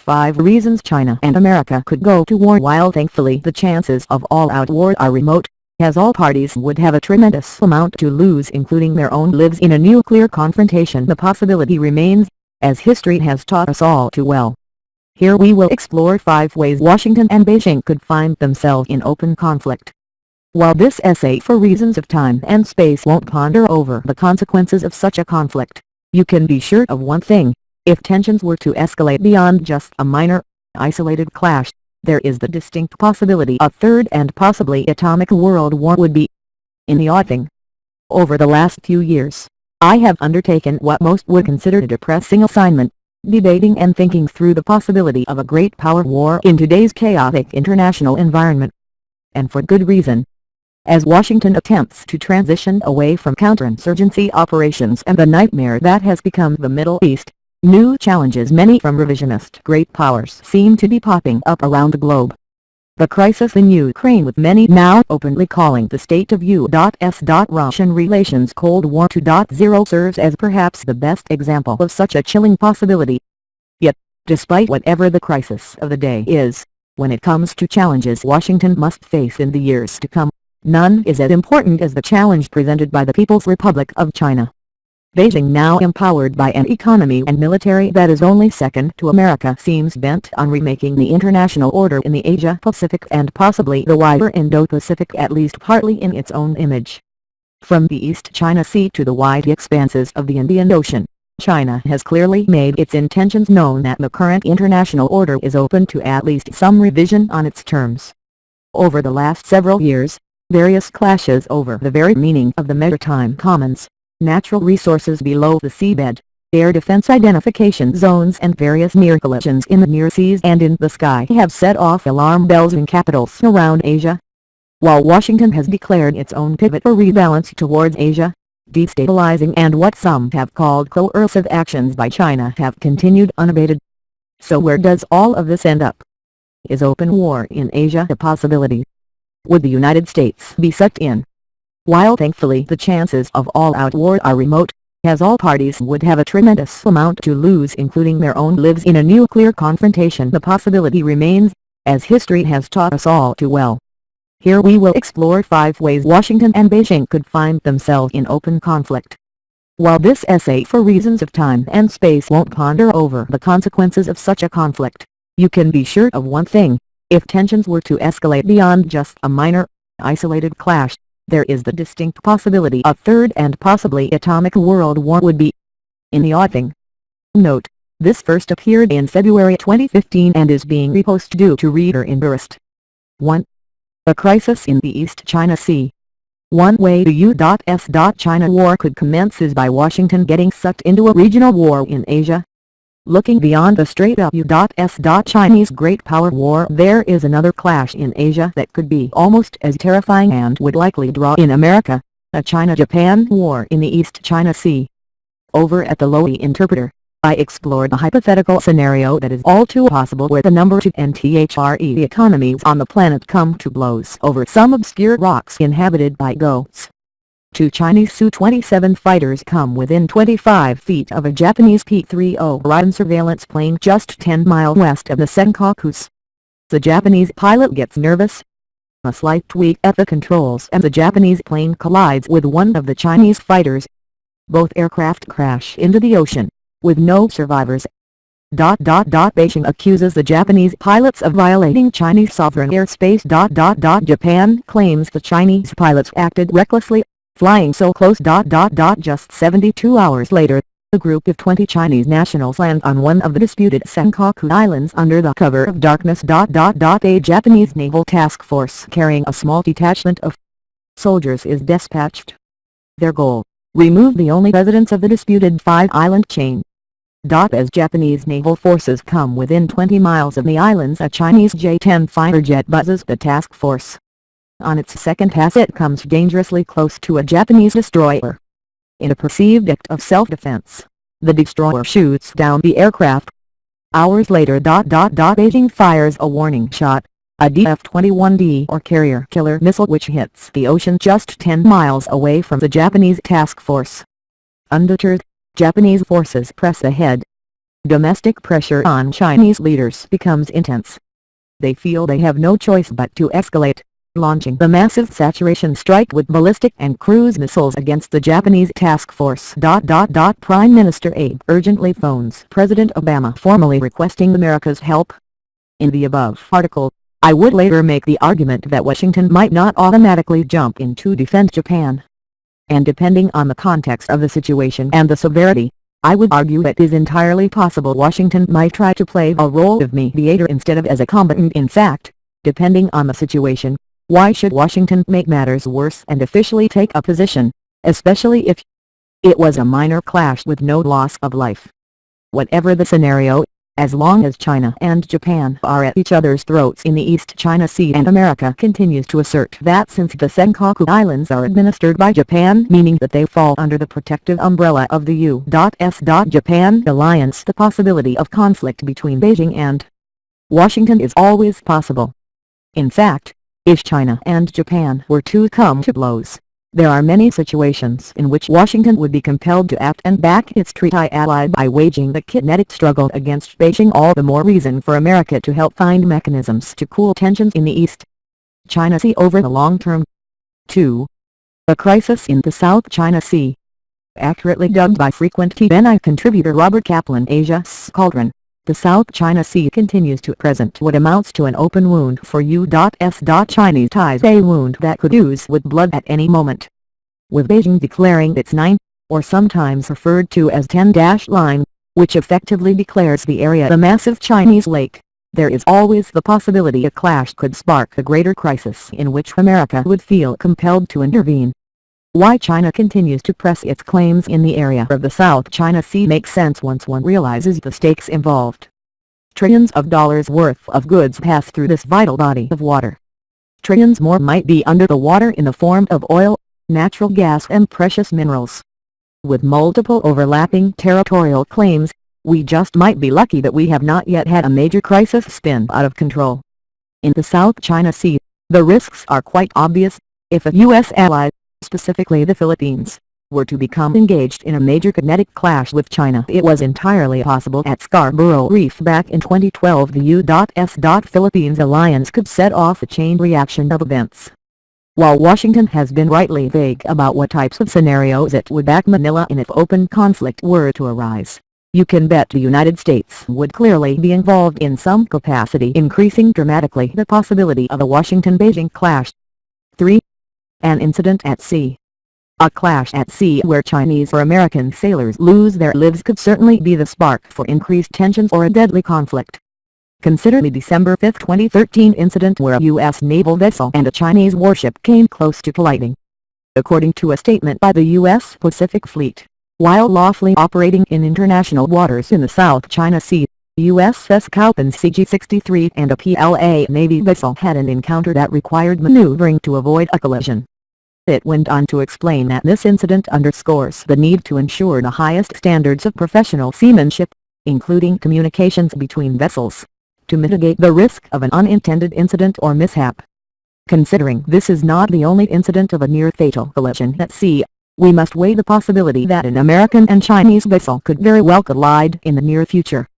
5 reasons China and America could go to war. While thankfully the chances of all-out war are remote, as all parties would have a tremendous amount to lose including their own lives in a nuclear confrontation, the possibility remains, as history has taught us all too well. Here we will explore 5 ways Washington and Beijing could find themselves in open conflict. While this essay for reasons of time and space won't ponder over the consequences of such a conflict, you can be sure of one thing: if tensions were to escalate beyond just a minor, isolated clash, there is the distinct possibility a third and possibly atomic world war would be in the offing. Over the last few years, I have undertaken what most would consider a depressing assignment, debating and thinking through the possibility of a great power war in today's chaotic international environment. And for good reason. As Washington attempts to transition away from counterinsurgency operations and the nightmare that has become the Middle East, new challenges many from revisionist great powers seem to be popping up around the globe. The crisis in Ukraine, with many now openly calling the state of U.S.-Russian relations Cold War 2.0, serves as perhaps the best example of such a chilling possibility. Yet, despite whatever the crisis of the day is, when it comes to challenges Washington must face in the years to come, none is as important as the challenge presented by the People's Republic of China. Beijing, now empowered by an economy and military that is only second to America, seems bent on remaking the international order in the Asia-Pacific and possibly the wider Indo-Pacific, at least partly in its own image. From the East China Sea to the wide expanses of the Indian Ocean, China has clearly made its intentions known that the current international order is open to at least some revision on its terms. Over the last several years, various clashes over the very meaning of the maritime commons, natural resources below the seabed, air defense identification zones and various near collisions in the near seas and in the sky have set off alarm bells in capitals around Asia. While Washington has declared its own pivot or rebalance towards Asia, destabilizing and what some have called coercive actions by China have continued unabated. So where does all of this end up? Is open war in Asia a possibility? Would the United States be sucked in? While thankfully the chances of all-out war are remote, as all parties would have a tremendous amount to lose including their own lives in a nuclear confrontation, the possibility remains, as history has taught us all too well. Here we will explore 5 ways Washington and Beijing could find themselves in open conflict. While this essay for reasons of time and space won't ponder over the consequences of such a conflict, you can be sure of one thing: if tensions were to escalate beyond just a minor, isolated clash, there is the distinct possibility a third and possibly atomic world war would be in the offing. Note: this first appeared in February 2015 and is being reposted due to reader interest. 1. A crisis in the East China Sea. One way the U.S.-China war could commence is by Washington getting sucked into a regional war in Asia. Looking beyond the straight-up U.S.-Chinese great power war, there is another clash in Asia that could be almost as terrifying and would likely draw in America: a China-Japan war in the East China Sea. Over at the Lowy Interpreter, I explored a hypothetical scenario that is all too possible where the number 2 and the economies on the planet come to blows over some obscure rocks inhabited by goats. 2 Chinese Su-27 fighters come within 25 feet of a Japanese P-30 Orion surveillance plane just 10 miles west of the Senkakus. The Japanese pilot gets nervous. A slight tweak at the controls and the Japanese plane collides with one of the Chinese fighters. Both aircraft crash into the ocean, with no survivors. Beijing accuses the Japanese pilots of violating Chinese sovereign airspace. Japan claims the Chinese pilots acted recklessly, flying so close. Just 72 hours later, a group of 20 Chinese nationals land on one of the disputed Senkaku Islands under the cover of darkness. A Japanese naval task force carrying a small detachment of soldiers is dispatched. Their goal: remove the only residents of the disputed 5-island chain. As Japanese naval forces come within 20 miles of the islands, a Chinese J-10 fighter jet buzzes the task force. On its second pass it comes dangerously close to a Japanese destroyer. In a perceived act of self-defense, the destroyer shoots down the aircraft. Hours later, Beijing fires a warning shot, a DF-21D or carrier killer missile which hits the ocean just 10 miles away from the Japanese task force. Undeterred, Japanese forces press ahead. domestic pressure on Chinese leaders becomes intense. They feel they have no choice but to escalate, launching the massive saturation strike with ballistic and cruise missiles against the Japanese task force. Prime Minister Abe urgently phones President Obama formally requesting America's help. In the above article, I would later make the argument that Washington might not automatically jump in to defend Japan. And depending on the context of the situation and the severity, I would argue it is entirely possible Washington might try to play a role of mediator instead of as a combatant. In fact, depending on the situation, why should Washington make matters worse and officially take a position, especially if it was a minor clash with no loss of life? Whatever the scenario, as long as China and Japan are at each other's throats in the East China Sea and America continues to assert that since the Senkaku Islands are administered by Japan, meaning that they fall under the protective umbrella of the U.S. Japan alliance, the possibility of conflict between Beijing and Washington is always possible. In fact, if China and Japan were to come to blows, there are many situations in which Washington would be compelled to act and back its treaty ally by waging the kinetic struggle against Beijing. All the more reason for America to help find mechanisms to cool tensions in the East China Sea over the long term. 2. A crisis in the South China Sea. Accurately dubbed by frequent TVNI contributor Robert Kaplan Asia's cauldron, the South China Sea continues to present what amounts to an open wound for U.S. Chinese ties, a wound that could ooze with blood at any moment. With Beijing declaring its 9, or sometimes referred to as 10-dash line, which effectively declares the area the massive Chinese lake, there is always the possibility a clash could spark a greater crisis in which America would feel compelled to intervene. Why China continues to press its claims in the area of the South China Sea makes sense once one realizes the stakes involved. Trillions of dollars worth of goods pass through this vital body of water. Trillions more might be under the water in the form of oil, natural gas and precious minerals. With multiple overlapping territorial claims, we just might be lucky that we have not yet had a major crisis spin out of control. In the South China Sea, the risks are quite obvious. If a U.S. ally, specifically the Philippines, were to become engaged in a major kinetic clash with China, it was entirely possible at Scarborough Reef back in 2012 the U.S. Philippines alliance could set off a chain reaction of events. While Washington has been rightly vague about what types of scenarios it would back Manila in if open conflict were to arise, you can bet the United States would clearly be involved in some capacity, increasing dramatically the possibility of a Washington-Beijing clash. 3. An incident at sea. A clash at sea where Chinese or American sailors lose their lives could certainly be the spark for increased tensions or a deadly conflict. Consider the December 5, 2013 incident where a U.S. naval vessel and a Chinese warship came close to colliding. According to a statement by the U.S. Pacific Fleet, while lawfully operating in international waters in the South China Sea, USS Cowpens CG-63 and a PLA Navy vessel had an encounter that required maneuvering to avoid a collision. It went on to explain that this incident underscores the need to ensure the highest standards of professional seamanship, including communications between vessels, to mitigate the risk of an unintended incident or mishap. Considering this is not the only incident of a near-fatal collision at sea, we must weigh the possibility that an American and Chinese vessel could very well collide in the near future.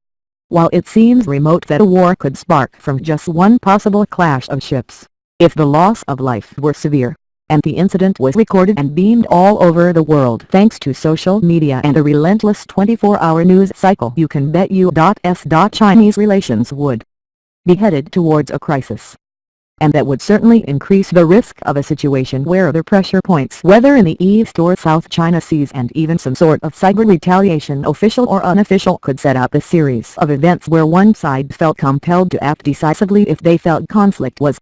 While it seems remote that a war could spark from just one possible clash of ships, if the loss of life were severe, and the incident was recorded and beamed all over the world thanks to social media and a relentless 24-hour news cycle, you can bet U.S. Chinese relations would be headed towards a crisis. And that would certainly increase the risk of a situation where the pressure points, whether in the East or South China Seas, and even some sort of cyber retaliation, official or unofficial, could set up a series of events where one side felt compelled to act decisively if they felt conflict was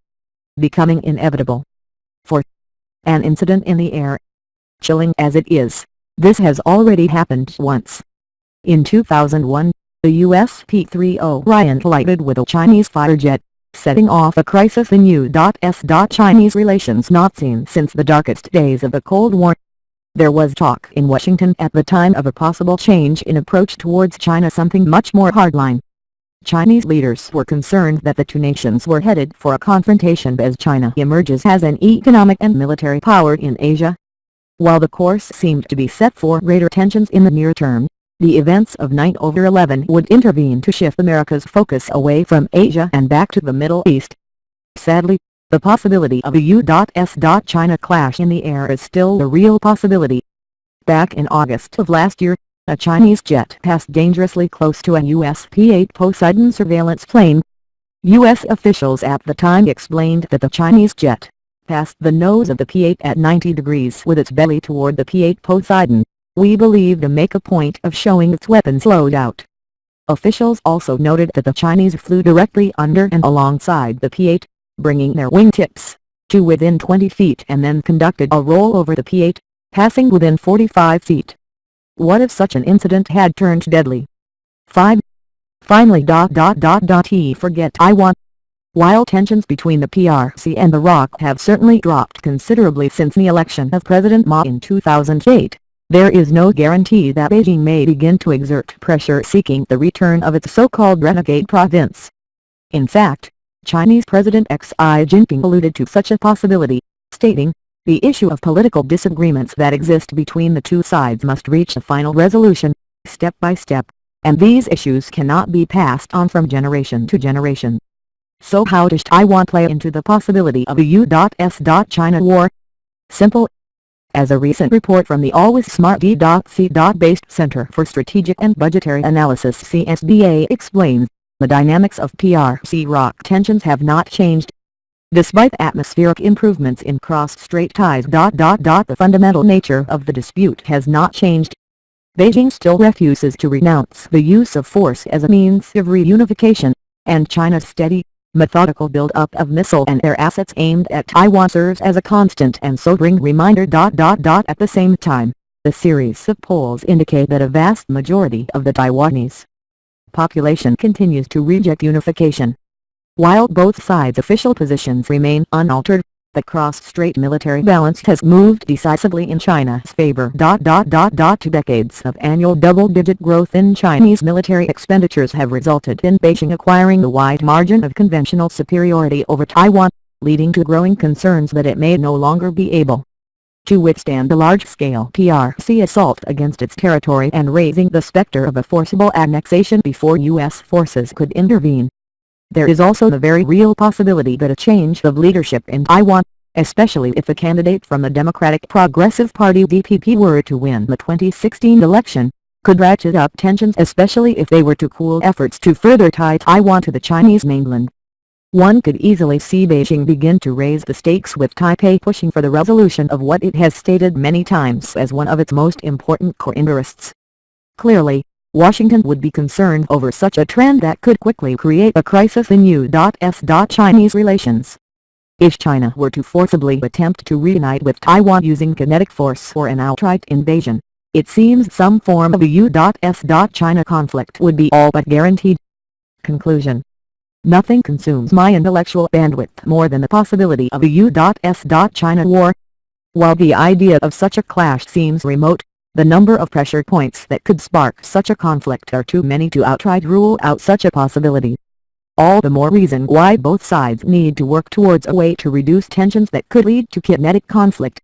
becoming inevitable. 4. An incident in the air. Chilling as it is, this has already happened once. In 2001, the U.S. P-3 Orion collided with a Chinese fighter jet, setting off a crisis in U.S. Chinese relations not seen since the darkest days of the Cold War. There was talk in Washington at the time of a possible change in approach towards China, something much more hardline. Chinese leaders were concerned that the two nations were headed for a confrontation as China emerges as an economic and military power in Asia. While the course seemed to be set for greater tensions in the near term, The events of 9/11 would intervene to shift America's focus away from Asia and back to the Middle East. Sadly, the possibility of a U.S.-China clash in the air is still a real possibility. Back in August of last year, a Chinese jet passed dangerously close to a U.S. P-8 Poseidon surveillance plane. U.S. officials at the time explained that the Chinese jet passed the nose of the P-8 at 90 degrees with its belly toward the P-8 Poseidon, we believe, to make a point of showing its weapons loadout. Officials also noted that the Chinese flew directly under and alongside the P-8, bringing their wingtips to within 20 feet and then conducted a roll over the P-8, passing within 45 feet. What if such an incident had turned deadly? 5. Finally he forget Taiwan. While tensions between the PRC and the ROC have certainly dropped considerably since the election of President Ma in 2008, there is no guarantee that Beijing may begin to exert pressure seeking the return of its so-called renegade province. In fact, Chinese President Xi Jinping alluded to such a possibility, stating, "The issue of political disagreements that exist between the two sides must reach a final resolution, step by step, and these issues cannot be passed on from generation to generation." So how does Taiwan play into the possibility of a U.S.-China war? Simple. As a recent report from the Always Smart D.C.-based Center for Strategic and Budgetary Analysis (CSBA) explains, the dynamics of PRC-ROC tensions have not changed. Despite atmospheric improvements in cross-strait ties, the fundamental nature of the dispute has not changed. Beijing still refuses to renounce the use of force as a means of reunification, and China's steady, methodical build-up of missile and air assets aimed at Taiwan serves as a constant and sobering reminder. At the same time, the series of polls indicate that a vast majority of the Taiwanese population continues to reject unification. While both sides' official positions remain unaltered, the cross-strait military balance has moved decisively in China's favor. Two decades of annual double-digit growth in Chinese military expenditures have resulted in Beijing acquiring a wide margin of conventional superiority over Taiwan, leading to growing concerns that it may no longer be able to withstand the large-scale PRC assault against its territory and raising the specter of a forcible annexation before U.S. forces could intervene. There is also the very real possibility that a change of leadership in Taiwan, especially if a candidate from the Democratic Progressive Party (DPP) were to win the 2016 election, could ratchet up tensions, especially if they were to cool efforts to further tie Taiwan to the Chinese mainland. One could easily see Beijing begin to raise the stakes, with Taipei pushing for the resolution of what it has stated many times as one of its most important core interests. Clearly, Washington would be concerned over such a trend that could quickly create a crisis in U.S.-Chinese relations. If China were to forcibly attempt to reunite with Taiwan using kinetic force or an outright invasion, it seems some form of a U.S.-China conflict would be all but guaranteed. Conclusion. Nothing consumes my intellectual bandwidth more than the possibility of a U.S.-China war. While the idea of such a clash seems remote, the number of pressure points that could spark such a conflict are too many to outright rule out such a possibility. All the more reason why both sides need to work towards a way to reduce tensions that could lead to kinetic conflict.